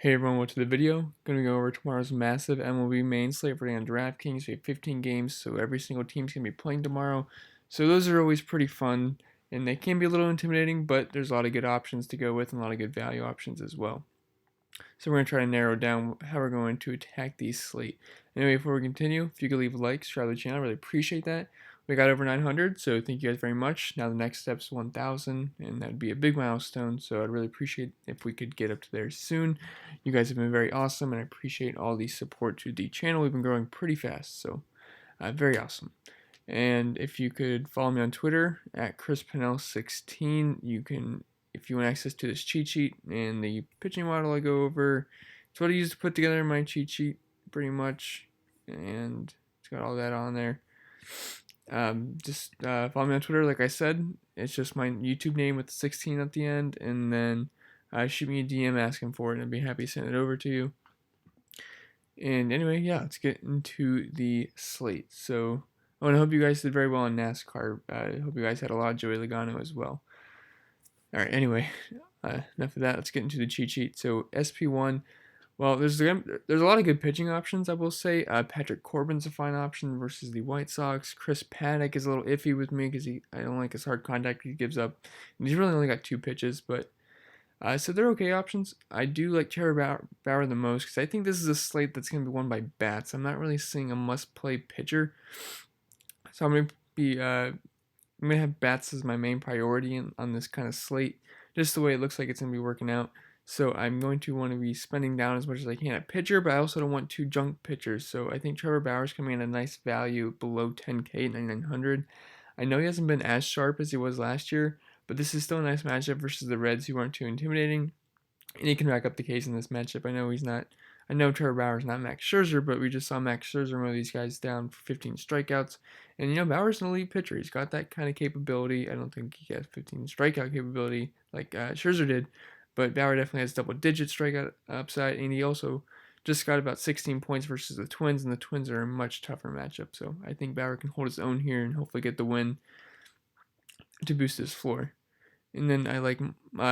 Hey everyone, welcome to the video. Going to go over tomorrow's massive MLB main slate for on DraftKings. We have 15 games, so every single team's going to be playing tomorrow. So those are always pretty fun, and they can be a little intimidating, but there's a lot of good options to go with and a lot of good value options as well. So we're going to try to narrow down how we're going to attack these slate. Anyway, before we continue, if you could leave a like, subscribe to the channel, I really appreciate that. We got over 900, so thank you guys very much. Now the next step's 1,000, and that'd be a big milestone, so I'd really appreciate if we could get up to there soon. You guys have been very awesome, and I appreciate all the support to the channel. We've been growing pretty fast, so very awesome. And if you could follow me on Twitter at ChrisPennell16, you can, if you want access to this cheat sheet and the pitching model I go over, it's what I use to put together my cheat sheet, pretty much, and it's got all that on there. Just follow me on Twitter, like I said. It's just my YouTube name with 16 at the end, and then shoot me a DM asking for it, and I'd be happy to send it over to you. And anyway, yeah, let's get into the slate. So I hope you guys did very well in NASCAR. I hope you guys had a lot of Joey Logano as well. All right, anyway, enough of that. Let's get into the cheat sheet. So SP1, well, there's a lot of good pitching options, I will say. Patrick Corbin's a fine option versus the White Sox. Chris Paddock is a little iffy with me because I don't like his hard contact he gives up. And he's really only got 2 pitches, but so they're okay options. I do like Trevor Bauer the most because I think this is a slate that's going to be won by bats. I'm not really seeing a must-play pitcher, so I'm gonna have bats as my main priority on this kind of slate, just the way it looks like it's gonna be working out. So I'm going to want to be spending down as much as I can at pitcher, but I also don't want 2 junk pitchers. So I think Trevor Bauer's coming in a nice value below 10K at 9,900. I know he hasn't been as sharp as he was last year, but this is still a nice matchup versus the Reds, who aren't too intimidating, and he can rack up the Ks in this matchup. I know Trevor Bauer's not Max Scherzer, but we just saw Max Scherzer mow these guys down for 15 strikeouts. And Bauer's an elite pitcher. He's got that kind of capability. I don't think he has 15 strikeout capability like Scherzer did, but Bauer definitely has double-digit strikeout upside, and he also just got about 16 points versus the Twins, and the Twins are a much tougher matchup. So I think Bauer can hold his own here and hopefully get the win to boost his floor. And then I like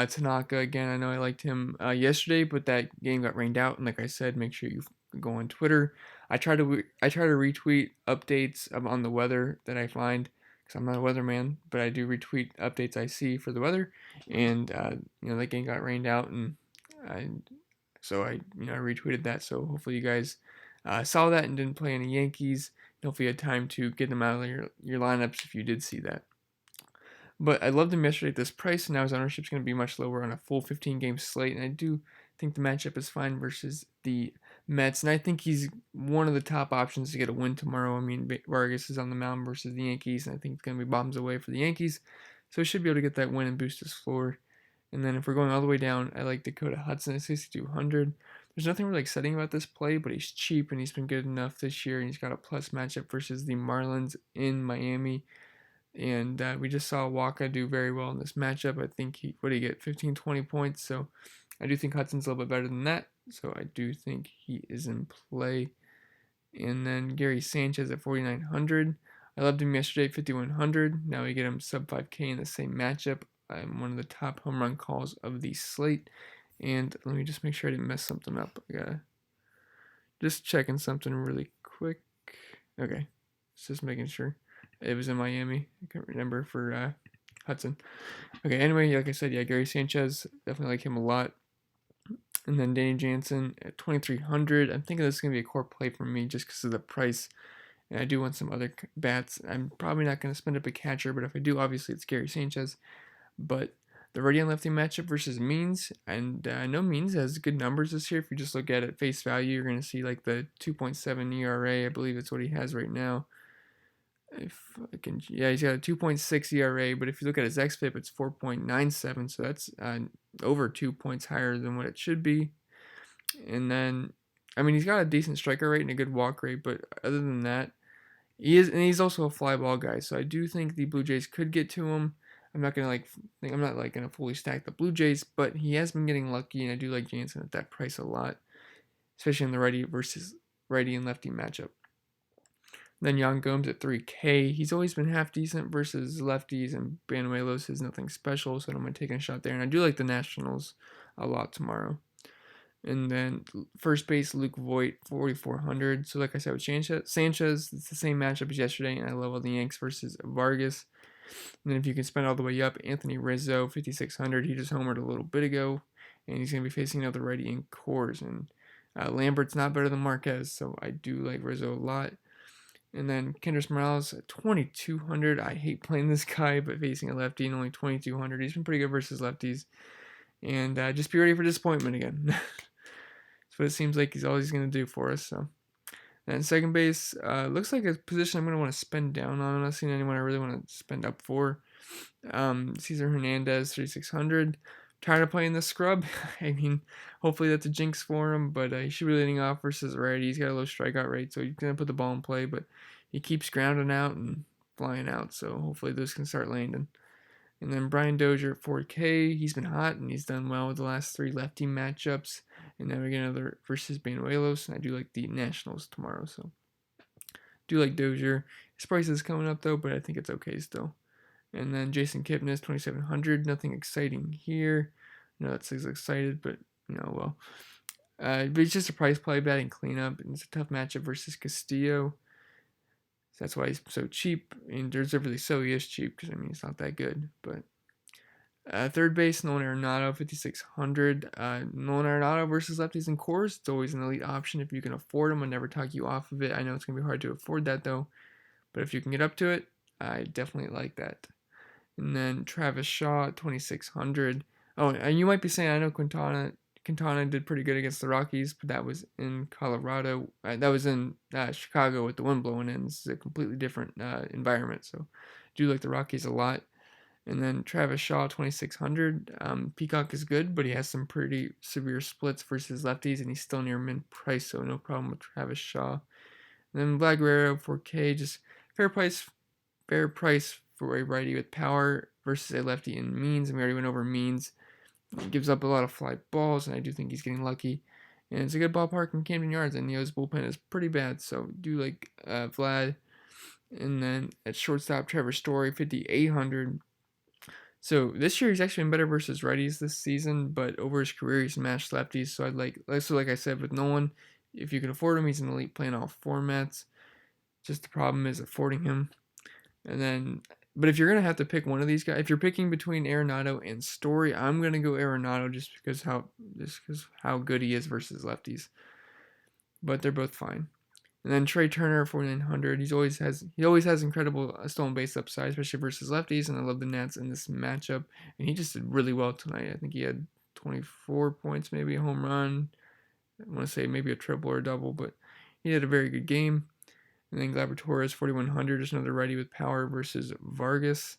Tanaka again. I know I liked him yesterday, but that game got rained out. And like I said, make sure you go on Twitter. I try to retweet updates on the weather that I find, because I'm not a weatherman, but I do retweet updates I see for the weather. And that game got rained out, and so I retweeted that. So hopefully you guys saw that and didn't play any Yankees. Hopefully you had time to get them out of your lineups if you did see that. But I loved him yesterday at this price, and now his ownership is going to be much lower on a full 15-game slate. And I do think the matchup is fine versus the Mets, and I think he's one of the top options to get a win tomorrow. I mean, Vargas is on the mound versus the Yankees, and I think it's going to be bombs away for the Yankees, so he should be able to get that win and boost his floor. And then if we're going all the way down, I like Dakota Hudson at 6,200. There's nothing really exciting about this play, but he's cheap, and he's been good enough this year, and he's got a plus matchup versus the Marlins in Miami. And we just saw Waka do very well in this matchup. I think what did he get? 15, 20 points. So I do think Hudson's a little bit better than that. So I do think he is in play. And then Gary Sanchez at 4,900. I loved him yesterday at 5,100. Now we get him sub 5K in the same matchup. I'm one of the top home run calls of the slate. And let me just make sure I didn't mess something up. I gotta just checking something really quick. Okay, just making sure. It was in Miami. I can't remember for Hudson. Okay, anyway, like I said, yeah, Gary Sanchez, definitely like him a lot. And then Danny Jansen at 2,300. I'm thinking this is going to be a core play for me just because of the price. And I do want some other bats. I'm probably not going to spend up a catcher, but if I do, obviously it's Gary Sanchez. But the righty and lefty matchup versus Means, and I know Means has good numbers this year. If you just look at it face value, you're going to see like the 2.7 ERA. I believe that's what he has right now. If I can, yeah, he's got a 2.6 ERA, but if you look at his xFIP, it's 4.97, so that's over 2 points higher than what it should be. And then, I mean, he's got a decent striker rate and a good walk rate, but other than that, he's also a fly ball guy. So I do think the Blue Jays could get to him. I'm not gonna gonna fully stack the Blue Jays, but he has been getting lucky, and I do like Jansen at that price a lot, especially in the righty versus righty and lefty matchup. Then Yan Gomes at 3K. He's always been half decent versus lefties, and Banuelos is nothing special, so I'm going to take a shot there. And I do like the Nationals a lot tomorrow. And then first base, Luke Voigt, 4,400. So like I said with Sanchez, it's the same matchup as yesterday, and I love all the Yanks versus Vargas. And then if you can spend all the way up, Anthony Rizzo, 5,600. He just homered a little bit ago, and he's going to be facing another righty in Coors. And Lambert's not better than Marquez, so I do like Rizzo a lot. And then Kendrys Morales at 2,200. I hate playing this guy, but facing a lefty and only 2,200. He's been pretty good versus lefties. And just be ready for disappointment again. That's what it seems like he's always going to do for us. So, and second base looks like a position I'm going to want to spend down on. I'm not seeing anyone I really want to spend up for. Cesar Hernandez, 3,600. Tired of playing the scrub. I mean, hopefully that's a jinx for him, but he should be leading off versus righty. He's got a low strikeout rate, so he's going to put the ball in play, but he keeps grounding out and flying out, so hopefully those can start landing. And then Brian Dozier at 4K. He's been hot, and he's done well with the last 3 lefty matchups. And then we get another versus Banuelos, and I do like the Nationals tomorrow, so do like Dozier. His price is coming up, though, but I think it's okay still. And then Jason Kipnis, 2,700. Nothing exciting here. No, that's excited, but well. But it's just a price play, batting cleanup, and it's a tough matchup versus Castillo. So that's why he's so cheap. And deservedly so, he is cheap because he's not that good. But third base, Nolan Arenado, 5,600. Nolan Arenado versus lefties in Coors. It's always an elite option if you can afford them. I'll never talk you off of it. I know it's gonna be hard to afford that though, but if you can get up to it, I definitely like that. And then Travis Shaw, 2,600. Oh, and you might be saying, I know Quintana did pretty good against the Rockies, but that was in Colorado. That was in Chicago with the wind blowing in. This is a completely different environment, so I do like the Rockies a lot. And then Travis Shaw, 2,600. Peacock is good, but he has some pretty severe splits versus lefties, and he's still near mint price, so no problem with Travis Shaw. And then Vlad Guerrero, 4K, just fair price for a righty with power versus a lefty in Means, and we already went over Means. He gives up a lot of fly balls, and I do think he's getting lucky. And it's a good ballpark in Camden Yards, and Neo's bullpen is pretty bad, so do like Vlad. And then at shortstop, Trevor Story, 5,800. So this year he's actually been better versus righties this season, but over his career he's smashed lefties. So like I said with Nolan, if you can afford him, he's an elite play in all formats. Just the problem is affording him. And then, but if you're gonna have to pick one of these guys, if you're picking between Arenado and Story, I'm gonna go Arenado just because how good he is versus lefties. But they're both fine. And then Trey Turner, 4,900. He always has incredible stolen base upside, especially versus lefties. And I love the Nats in this matchup. And he just did really well tonight. I think he had 24 points, maybe a home run. I want to say maybe a triple or a double, but he had a very good game. And then Gleyber Torres, 4,100, just another righty with power versus Vargas.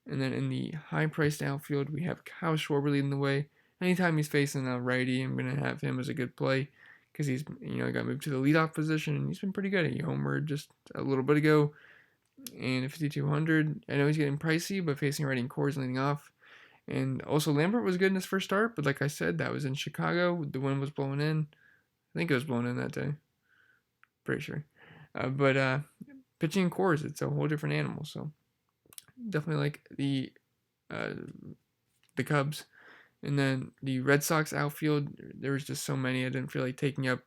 And then in the high-priced outfield, we have Kyle Schwarber leading the way. Anytime he's facing a righty, I'm going to have him as a good play because he's, got moved to the leadoff position, and he's been pretty good. He homered just a little bit ago. And at 5,200, I know he's getting pricey, but facing righty in Coors leading off. And also Lambert was good in his first start, but like I said, that was in Chicago. The wind was blowing in. I think it was blowing in that day. Pretty sure. But pitching in Coors, it's a whole different animal. So definitely like the Cubs. And then the Red Sox outfield, there was just so many. I didn't feel like taking up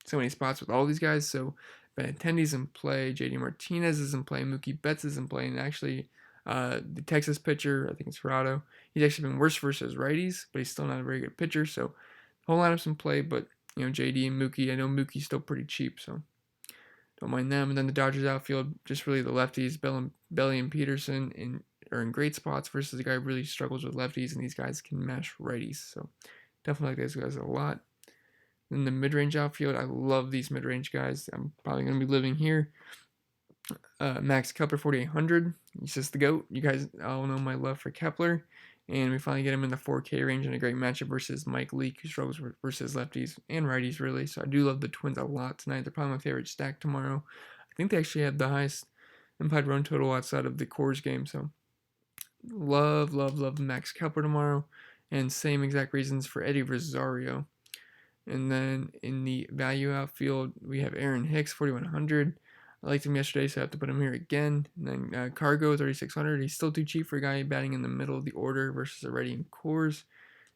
so many spots with all these guys. So Benintendi's in play, JD Martinez is in play, Mookie Betts is in play, and actually the Texas pitcher, I think it's Ferrado, he's actually been worse versus righties, but he's still not a very good pitcher. So the whole lineup's in play, but JD and Mookie, I know Mookie's still pretty cheap, so don't mind them. And then the Dodgers outfield, just really the lefties, Belly and Peterson are in great spots versus a guy who really struggles with lefties, and these guys can mash righties. So definitely like those guys a lot. Then the mid-range outfield, I love these mid-range guys. I'm probably going to be living here. Max Kepler, 4,800. He's just the GOAT. You guys all know my love for Kepler. And we finally get him in the 4K range in a great matchup versus Mike Leake, who struggles versus lefties and righties, really. So I do love the Twins a lot tonight. They're probably my favorite stack tomorrow. I think they actually have the highest implied run total outside of the Coors game. So love Max Kepler tomorrow. And same exact reasons for Eddie Rosario. And then in the value outfield, we have Aaron Hicks, 4,100. I liked him yesterday, so I have to put him here again. And then Cargo, 3,600. He's still too cheap for a guy batting in the middle of the order versus a righty in Coors.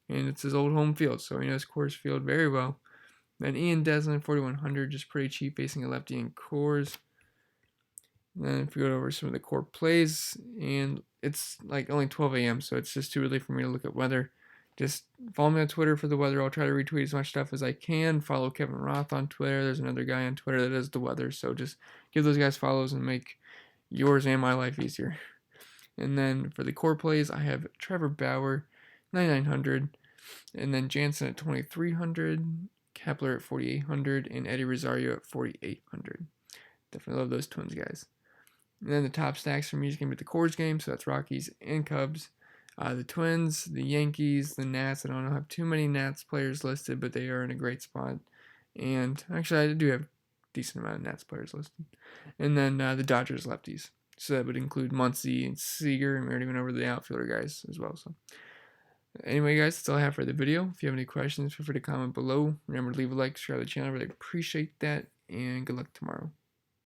and it's his old home field, so he knows Coors Field very well. Then Ian Desmond, 4,100, just pretty cheap, facing a lefty in Coors. Then if we go over some of the core plays, and it's like only 12 a.m., so it's just too early for me to look at weather. Just follow me on Twitter for the weather. I'll try to retweet as much stuff as I can. Follow Kevin Roth on Twitter. There's another guy on Twitter that does the weather, so just give those guys follows and make yours and my life easier. And then for the core plays, I have Trevor Bauer, 9,900, and then Jansen at 2,300, Kepler at 4,800, and Eddie Rosario at 4,800. Definitely love those Twins guys. And then the top stacks for me is going to be the Coors game, so that's Rockies and Cubs. The Twins, the Yankees, the Nats. I don't have too many Nats players listed, but they are in a great spot. And actually, I do have a decent amount of Nats players listed. And then the Dodgers lefties. So that would include Muncy and Seager, and we already went over the outfielder guys as well. So anyway, guys, that's all I have for the video. If you have any questions, feel free to comment below. Remember to leave a like, subscribe to the channel. I really appreciate that, and good luck tomorrow.